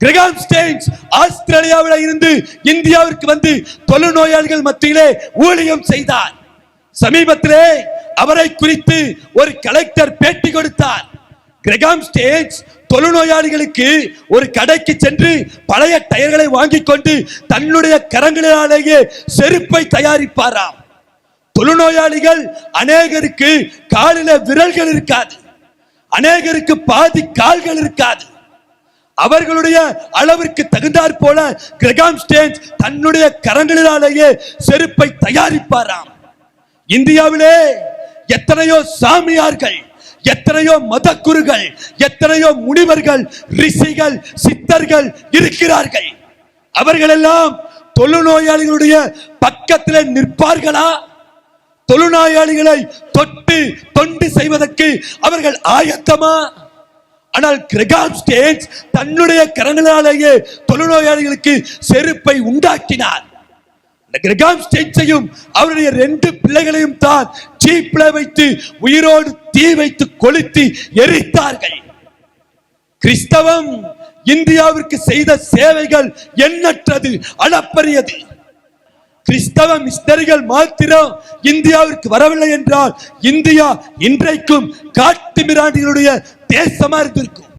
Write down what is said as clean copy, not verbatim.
Graham stains ஆஸ்திரேலியாவில் இருந்து இந்தியாவிற்கு வந்து தொழுநோயாளிகள் மத்தியிலே ஊழியம் செய்தார். சமீபத்திலே அவரை குறித்து ஒரு கலெக்டர் பேட்டி கொடுத்தார். கிரகாம் ஸ்டெயின்ஸ் தொழுநோயாளிகளுக்கு ஒரு கடைக்கு சென்று பழைய டயர்களை வாங்கிக் கொண்டு தன்னுடைய கரங்களிலேயே செருப்பை தயாரிப்பாராம். தொழுநோயாளிகள் அநேகருக்கு காலில விரல்கள் இருக்காது, அநேகருக்கு பாதி கால்கள் இருக்காது. அவர்களுடைய அளவிற்கு தகுந்தாற் போல கிரகாம் ஸ்டெயின்ஸ் தன்னுடைய கரங்களிலேயே செருப்பை தயாரிப்பாராம். இந்தியாவிலே எத்தனையோ சாமியார்கள், எத்தனையோ மதக்குருகள், எத்தனையோ முனிவர்கள், ரிஷிகள், சித்தர்கள் இருக்கிறார்கள். அவர்கள் எல்லாம் தொழுநோயாளிகளுடைய பக்கத்தில் நிற்பார்களா? தொழுநோயாளிகளை தொட்டு தொண்டு செய்வதற்கு அவர்கள் ஆயத்தமா? ஆனால் கிரகாம் ஸ்டெயின்ஸ் தன்னுடைய கரங்களாலேயே தொழுநோயாளிகளுக்கு செருப்பை உண்டாக்கினார். கிரகாம் ஸ்டெயின்ஸையும் அவருடைய 2 பிள்ளைகளையும் தான் ஜீப்ல வைத்து உயிரோடு தீ வைத்து கொளுத்தி எரித்தார்கள். கிறிஸ்தவம் இந்தியாவிற்கு செய்த சேவைகள் எண்ணற்றது, அளப்பரியது. கிறிஸ்தவ மிஷனரிகள் மாத்திரம் இந்தியாவிற்கு வரவில்லை என்றால் இந்தியா இன்றைக்கும் காட்டு மிராண்டிகளுடைய தேசமா இருந்திருக்கும்.